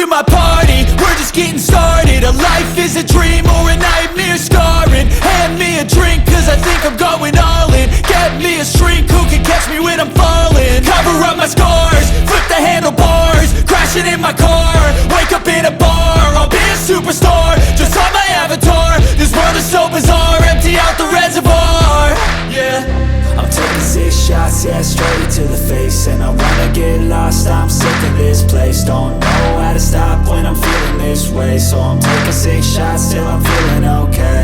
my party, we're just getting started. A life is a dream or a nightmare scarring. Hand me a drink cause I think I'm going all in. Get me a shrink who can catch me when I'm falling. Cover up my scars, flip the handlebars, crashing in my car, wake up in a bar. I'll be a superstar, just on my avatar. This world is so bizarre, empty out the reservoir. Yeah, I'm taking 6 shots, yeah, straight to the face. And I wanna get lost, I'm sick of this place. Don't know how to stop when I'm feeling this way. So I'm taking 6 shots till I'm feeling okay.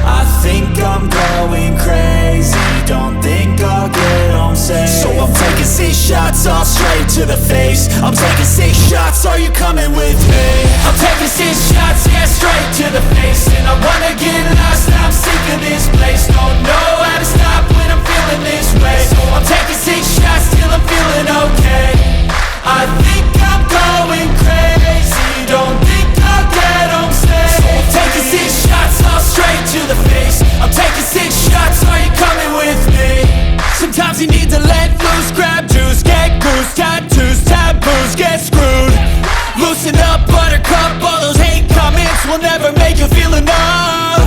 I think I'm going crazy, don't think I'll get home safe. So I'm taking 6 shots all straight to the face. I'm taking 6 shots, are you coming with me? I'm taking 6 shots, yeah, straight to the face. And I wanna get lost, I'm sick of this place. Don't know how to stop when I'm feeling this way. So I'm taking 6 shots till I'm feeling okay. I think I'm going crazy, don't think I'll get home safe. So I'm taking 6 shots all straight to the face. I'm taking 6 shots, are you coming with me? Sometimes you need to let loose, grab juice, get goose, tattoos, taboos, get screwed. Loosen up, buttercup, all those hate comments will never make you feel enough.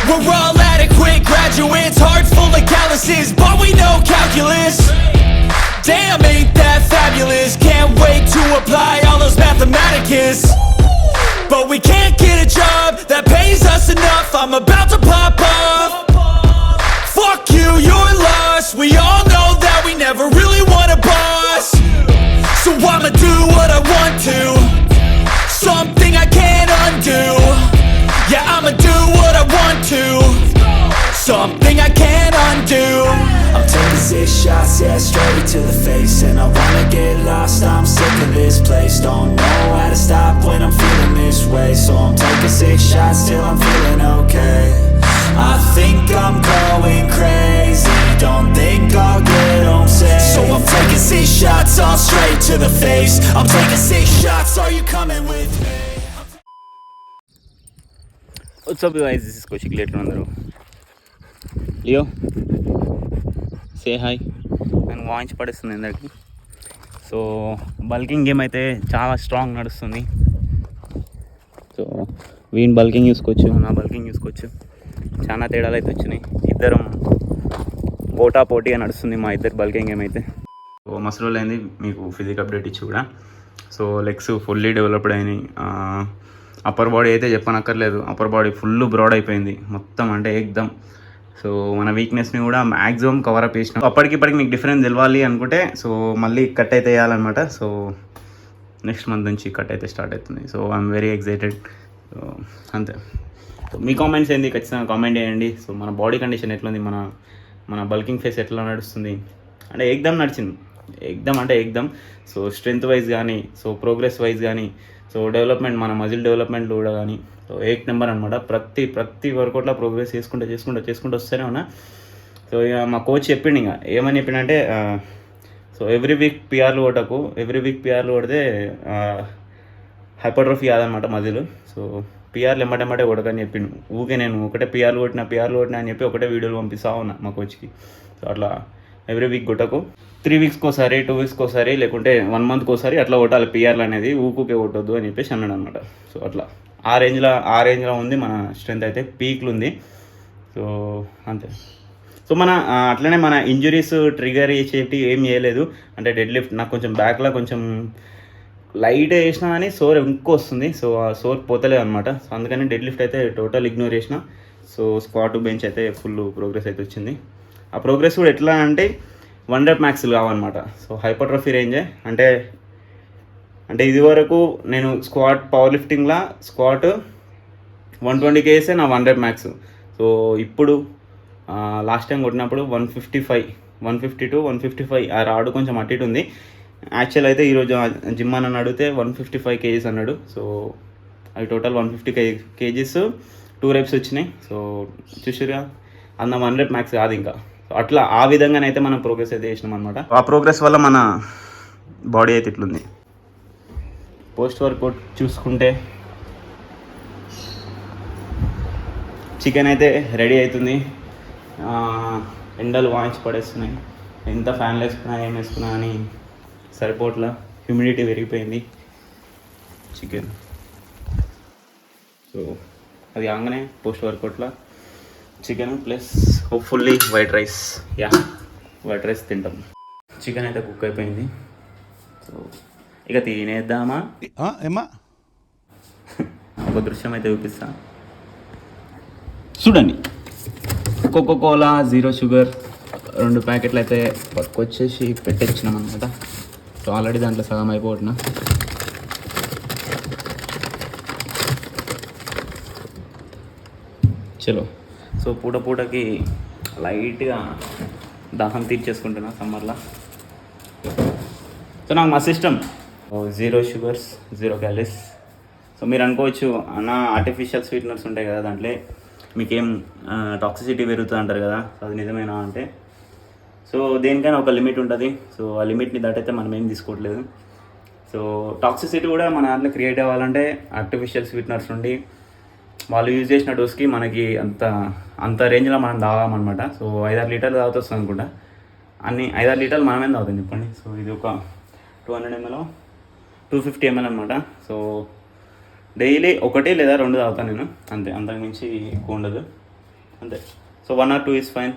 We're all adequate graduates, hearts full of calluses, but we know calculus. Damn, ain't that fabulous? Can't wait to apply all those mathematicus. But we can't get a job that pays us enough. I'm about to pop off. Fuck you, you're lost. We all know that we never really want a boss. So I'ma do what I want to, something I can't undo. Yeah, I'ma do what I want to, something I can't undo. I'm taking 6 shots, yeah, straight to the face. And I wanna get lost, I'm sick of this place. Don't know how to stop when I'm feeling this way. So I'm taking 6 shots till I'm feeling okay. I think I'm going crazy, don't think I'll get home safe. So I'm taking 6 shots all straight to the face. I'm taking 6 shots, are you coming with me? What's up guys, this is Koshik later అందరూ. Leo say hi. నేను వాయించి పడేస్తుంది అందరికి. So bulking game అయితే చాలా strong నడుస్తుంది. So Wien bulking చూసుకోవచ్చు, నా బల్కింగ్ చూసుకోవచ్చు, చాలా తేడాలు అయితే వచ్చినాయి. ఇద్దరం పోటా పోటీగా నడుస్తుంది మా ఇద్దరు బల్కింగ్ గేమ్ అయితే. సో మస్తు రోజులు అయింది మీకు ఫిజిక్ అప్డేట్ ఇచ్చి కూడా. సో లెగ్స్ ఫుల్లీ డెవలప్డ్ అయినాయి. అప్పర్ బాడీ అయితే చెప్పనక్కర్లేదు, అప్పర్ బాడీ ఫుల్ బ్రాడ్ అయిపోయింది మొత్తం, అంటే ఏకదమ్. సో మన వీక్నెస్ని కూడా మ్యాక్సిమం కవరప్ చేసినాం. అప్పటికిప్పటికి మీకు డిఫరెన్స్ తెలవాలి అనుకుంటే సో మళ్ళీ కట్ అయితే వేయాలన్నమాట. సో నెక్స్ట్ మంత్ నుంచి కట్ అయితే స్టార్ట్ అవుతుంది. So I'm very excited. So అంతే. సో మీ కామెంట్స్ ఏంది ఖచ్చితంగా కామెంట్ చేయండి. సో మన బాడీ కండిషన్ ఎట్లుంది, మన బల్కింగ్ ఫేస్ ఎట్లా నడుస్తుంది అంటే ఏకదమ్ నడిచింది, ఏకదమ్ అంటే ఏకదమ్. సో స్ట్రెంత్ వైజ్ కానీ, సో ప్రోగ్రెస్ వైజ్ కానీ, సో డెవలప్మెంట్ మన మజిల్ డెవలప్మెంట్లో కూడా కానీ సో 8 నెంబర్ అనమాట. ప్రతి వర్కౌట్లో ప్రోగ్రెస్ చేసుకుంటూ వస్తూనే ఉన్నా. సో ఇక మా కోచ్ చెప్పిండు, ఇంకా ఏమని చెప్పిండంటే సో ఎవ్రీ వీక్ పిఆర్లు కొట్టకు, ఎవ్రీ వీక్ పిఆర్లు కొడితే హైపర్ట్రోఫీ కాదనమాట మజిల్. సో పిఆర్లు ఎమ్మటెమ్మటే కొడకని చెప్పిండు. ఊకే నేను ఒకటే పిఆర్లు కొట్టినా అని చెప్పి ఒకటే వీడియోలు పంపిస్తా ఉన్నా మా కోచ్కి. సో అట్లా ఎవ్రీ వీక్ కొట్టకు, 3 వీక్స్కి ఒకసారి, 2 వీక్స్కి ఒకసారి, లేకుంటే 1 మంత్కి ఒకసారి అట్లా కొట్టాలి పిఆర్లు అనేది, ఊకే కొట్టొద్దు అని చెప్పేసి అన్నాడు అనమాట. సో అట్లా ఆ రేంజ్లో ఉంది మన స్ట్రెంత్ అయితే, పీక్లు ఉంది. సో అంతే. సో మన అట్లనే మన ఇంజురీస్ ట్రిగర్ చేసేటి ఏం చేయలేదు. అంటే డెడ్ లిఫ్ట్ నాకు కొంచెం బ్యాక్లో కొంచెం లైట్ వేసినా కానీ సోర్ ఇంకో వస్తుంది. సో ఆ సోర్ పోతలేదు అనమాట. సో అందుకని డెడ్ లిఫ్ట్ అయితే టోటల్ ఇగ్నోర్ చేసిన. సో స్క్వాట్ బెంచ్ అయితే ఫుల్ ప్రోగ్రెస్ అయితే వచ్చింది. ఆ ప్రోగ్రెస్ కూడా ఎట్లా అంటే 1 rep మ్యాక్స్లు కావన్నమాట. సో హైపర్ట్రోఫీ రేంజే. అంటే ఇది వరకు నేను పవర్ లిఫ్టింగ్లో స్క్వాట్ 120 kgs నా 1 rep మ్యాక్స్. సో ఇప్పుడు లాస్ట్ టైం కొట్టినప్పుడు 150 to 155 ఆ రాడు కొంచెం అటు ఇటు ఉంది. యాక్చువల్ అయితే ఈరోజు జిమ్ అని అడిగితే 155 kgs అన్నాడు. సో అవి టోటల్ 150 kgs 2 reps వచ్చినాయి. సో చూసిరుగా, అన్న 1 rep మ్యాక్స్ కాదు ఇంకా. సో అట్లా ఆ విధంగానైతే మనం ప్రోగ్రెస్ అయితే చేసినాం అనమాట. ఆ ప్రోగ్రెస్ వల్ల మన బాడీ అయితే ఇట్లుంది. పోస్ట్ వర్కౌట్ చూసుకుంటే చికెన్ అయితే రెడీ అవుతుంది. ఎండలు వాయించి పడేస్తున్నాయి. ఎంత ఫ్యాన్లు వేసుకున్నా ఏం వేసుకున్నా అని సరిపోట్లా, హ్యూమిడిటీ పెరిగిపోయింది. చికెన్. సో అది కాగానే పోస్ట్ వర్కౌట్లో chicken plus hopefully white rice. White rice తింటాం. చికెన్ అయితే కుక్ అయిపోయింది. సో ఇక తినేద్దామా? ఏమా ఒక దృశ్యం అయితే చూపిస్తా చూడండి. కోకోకోలా 0 షుగర్ 2 ప్యాకెట్లు అయితే పట్టుకొచ్చేసి పెట్టించినాం అనమాట. సో ఆల్రెడీ దాంట్లో సగం అయిపోతున్నా. చలో. సో పూటకి లైట్గా దాహం తీర్చేసుకుంటున్నా సమ్మర్లో. సో నాకు మస్తు ఇష్టం 0 షుగర్స్ 0 క్యాలరీస్. సో మీరు అనుకోవచ్చు అన్న ఆర్టిఫిషియల్ స్వీట్నర్స్ ఉంటాయి కదా దాంట్లో మీకేం టాక్సిసిటీ పెరుగుతుంది అంటారు కదా. సో అది నిజమేనా అంటే, సో దేనికైనా ఒక లిమిట్ ఉంటుంది. సో ఆ లిమిట్ని దాటైతే మనం ఏం తీసుకోవట్లేదు. సో టాక్సిసిటీ కూడా మన దాంట్లో క్రియేట్ అవ్వాలంటే ఆర్టిఫిషియల్ స్వీట్నర్స్ నుండి వాళ్ళు యూజ్ చేసిన డోస్కి మనకి అంత రేంజ్లో మనం తాగామన్నమాట. సో 5-6 లీటర్లు తాగుతుంది అనుకుంటా. 5-6 లీటర్లు మనమేం తాగుతాం చెప్పండి. సో ఇది ఒక 200 ml 250 ml అనమాట. సో డైలీ 1 లేదా 2 తాగుతాను నేను, అంతే. అంతకుమించి ఎక్కువ ఉండదు, అంతే. So 1 or 2 is fine.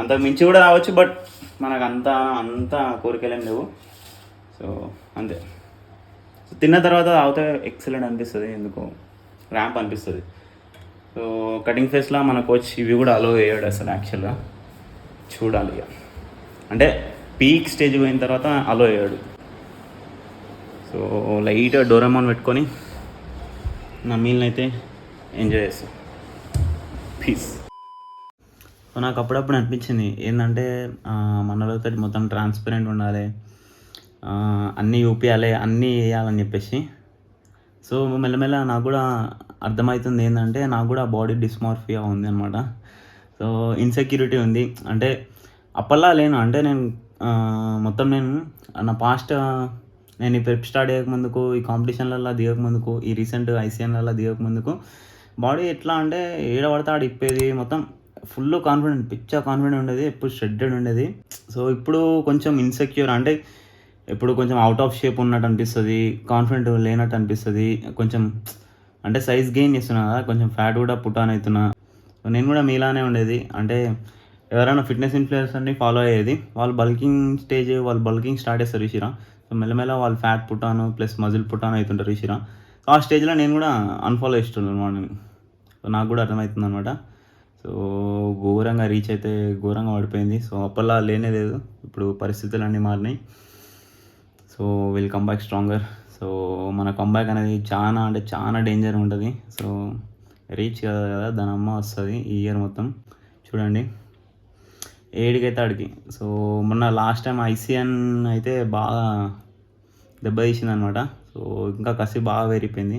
అంతకుమించి కూడా రావచ్చు, బట్ మనకు అంత కోరికలేం లేవు. సో అంతే. సో తిన్న తర్వాత తాగితే ఎక్సలెంట్ అనిపిస్తుంది, ఎందుకో ర్యాంప్ అనిపిస్తుంది. సో కటింగ్ ఫేస్లో మన కోచ్ ఇవి కూడా అలో అయ్యాడు అసలు. యాక్చువల్గా చూడాలి ఇక, అంటే పీక్ స్టేజ్ పోయిన తర్వాత అలో అయ్యాడు. సో లైట్గా డోరేమాన్ పెట్టుకొని నా మీల్ని అయితే ఎంజాయ్ చేస్తాను. పీస్. సో నాకు అప్పుడప్పుడు అనిపించింది ఏంటంటే మనలతో మొత్తం ట్రాన్స్పరెంట్ ఉండాలి, అన్నీ చూపించాలి, అన్నీ వేయాలని చెప్పేసి. సో మెల్లమెల్ల నాకు కూడా అర్థమవుతుంది ఏంటంటే నాకు కూడా బాడీ డిస్మార్ఫియా ఉంది అనమాట. సో ఇన్సెక్యూరిటీ ఉంది. అంటే అప్పల్లా లేను, అంటే నేను మొత్తం నా పాస్ట్ నేను ఈ ప్రెప్ స్టార్ట్ చేయకముందుకు, ఈ కాంపిటీషన్లలో దిగకముందుకు, ఈ రీసెంట్ ఐసీఎన్లలో దిగకముందుకు బాడీ ఎట్లా అంటే ఏడబడితే ఆడ ఇప్పేది, మొత్తం ఫుల్ కాన్ఫిడెంట్, పిచ్చా కాన్ఫిడెంట్ ఉండేది, ఎప్పుడు షెడ్డెడ్ ఉండేది. సో ఇప్పుడు కొంచెం ఇన్సెక్యూర్, అంటే ఇప్పుడు కొంచెం అవుట్ ఆఫ్ షేప్ ఉన్నట్టు అనిపిస్తుంది, కాన్ఫిడెంట్ లేనట్టు అనిపిస్తుంది. కొంచెం అంటే సైజ్ గెయిన్ చేస్తున్నా కదా, కొంచెం ఫ్యాట్ కూడా పుట్టాన్ అవుతున్నా. సో నేను కూడా మీలానే ఉండేది, అంటే ఎవరైనా ఫిట్నెస్ ఇన్ఫ్లుయెన్సర్ని ఫాలో అయ్యేది, వాళ్ళు బల్కింగ్ స్టార్ట్ చేస్తారు రిషిరా. సో మెల్లమెల్ల వాళ్ళు ఫ్యాట్ పుట్టాను ప్లస్ మజిల్ పుట్టాను అవుతుంటారు రిషిరా. సో ఆ స్టేజ్లో నేను కూడా అన్ఫాలో చేస్తున్నాను అనమాట. సో నాకు కూడా అర్థమవుతుంది అనమాట. సో ఘోరంగా రీచ్ అయితే ఘోరంగా పడిపోయింది. సో అప్పట్లో లేనే లేదు, ఇప్పుడు పరిస్థితులు అన్నీ మారినాయి. So will come back stronger. So మన కంబ్యాక్ అనేది చాలా అంటే చాలా డేంజర్ ఉంటుంది. సో రీచ్ కదా దాని అమ్మ వస్తుంది ఈ ఇయర్ మొత్తం. చూడండి ఏడికైతే ఆడికి. సో మొన్న లాస్ట్ టైం ఐసీఎన్ అయితే బాగా దెబ్బ తీసింది అనమాట. సో ఇంకా కసి బాగా పెరిగిపోయింది,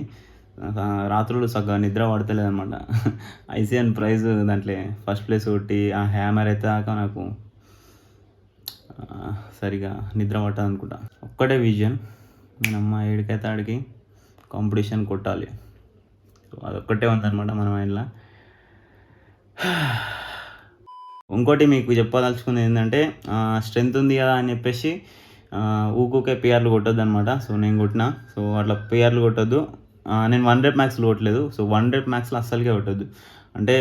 రాత్రులు సగ్గా నిద్ర పడతలేదు అనమాట. ఐసీఎన్ ప్రైజ్ దాంట్లో ఫస్ట్ ప్లేస్ కొట్టి ఆ హ్యామర్ అయితే దాకా నాకు సరిగా నిద్ర పట్టదు అనుకుంటా. ఒక్కటే విజన్, నేనమ్మ ఏడికైతే ఆడికి కాంపిటీషన్ కొట్టాలి. సో అదొక్కటే ఉందన్నమాట మన మైండ్లో. ఇంకోటి మీకు చెప్పదలుచుకుంది ఏంటంటే స్ట్రెంత్ ఉంది కదా అని చెప్పేసి ఊకే పిఆర్లు కొట్టొద్దు అనమాట. సో నేను కొట్టినా. సో అట్లా పిఆర్లు కొట్టొద్దు. నేను 1 rep మ్యాక్స్లు కొట్టలేదు. So 1 rep మ్యాక్స్లో అస్సలుకే కొట్టొద్దు. అంటే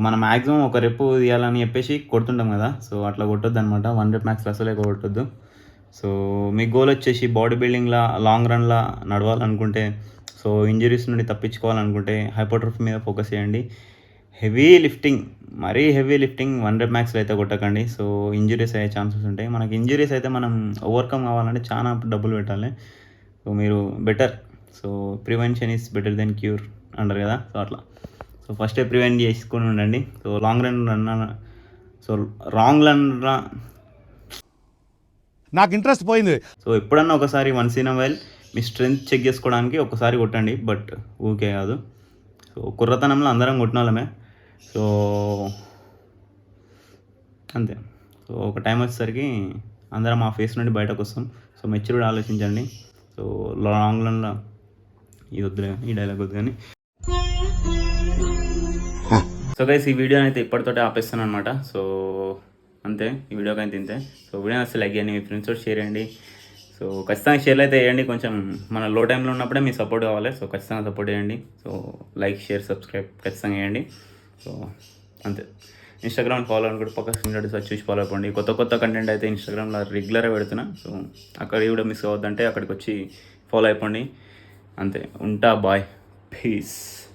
మనం మ్యాక్సిమం ఒక రెప్పు తీయాలని చెప్పేసి కొడుతుంటాం కదా, సో అట్లా కొట్టొద్దు అనమాట. 1 rep మ్యాక్స్లో అసలే కొట్టొద్దు. సో మీ గోల్ వచ్చేసి బాడీ బిల్డింగ్లా లాంగ్ రన్లా నడవాలనుకుంటే, సో ఇంజరీస్ నుండి తప్పించుకోవాలనుకుంటే హైపర్ట్రోఫీ మీద ఫోకస్ చేయండి. హెవీ లిఫ్టింగ్, మరీ హెవీ లిఫ్టింగ్ 1 rep మ్యాక్స్లో అయితే కొట్టకండి. సో ఇంజరీస్ అయ్యే ఛాన్సెస్ ఉంటాయి. మనకి ఇంజరీస్ అయితే మనం ఓవర్కమ్ కావాలంటే చాలా డబ్బులు పెట్టాలి. సో మీరు better, so prevention is better than cure అంటారు కదా. సో అట్లా సో ఫస్టే ప్రివెంట్ చేసుకొని ఉండండి. సో లాంగ్ రన్ నాకు ఇంట్రెస్ట్ పోయింది. సో ఎప్పుడన్నా ఒకసారి వన్స్ ఇన్ అ వైల్ మీ స్ట్రెంత్ చెక్ చేసుకోవడానికి ఒకసారి కొట్టండి, బట్ ఊకే కాదు. సో కుర్రతనంలో అందరం కొట్టిన వాళ్ళమే. సో అంతే. సో ఒక టైం వచ్చేసరికి అందరం ఆ ఫేస్ నుండి బయటకు వస్తాం. సో మెచ్యూర్డ్ ఆలోచించండి. సో లాంగ్ రన్లో ఇది వద్దు, ఈ డైలాగ్ వద్దు కానీ. సో గైస్ ఈ వీడియోని అయితే ఇప్పటితోటే ఆపేస్తాను అనమాట. సో అంతే, ఈ వీడియోకి అయితే ఇంతే. సో వీడియో అసలు లైక్ చేయండి, మీ ఫ్రెండ్స్ తోటి షేర్ చేయండి. సో సో ఖచ్చితంగా షేర్ అయితే వేయండి. కొంచెం మన లో టైంలో ఉన్నప్పుడే మీ సపోర్ట్ కావాలి. సో ఖచ్చితంగా సపోర్ట్ చేయండి. సో లైక్, షేర్, సబ్స్క్రైబ్ ఖచ్చితంగా చేయండి. సో అంతే. ఇన్స్టాగ్రామ్ ఫాలో అని కూడా పక్క స్క్రీన్ సార్ చూసి ఫాలో అయిపోండి. కొత్త కంటెంట్ అయితే ఇన్స్టాగ్రామ్లో రెగ్యులర్గా పెడుతున్నా. సో అక్కడ కూడా మిస్ అవ్వద్దంటే అక్కడికి వచ్చి ఫాలో అయిపోండి. అంతే. ఉంటా. బాయ్. పీస్.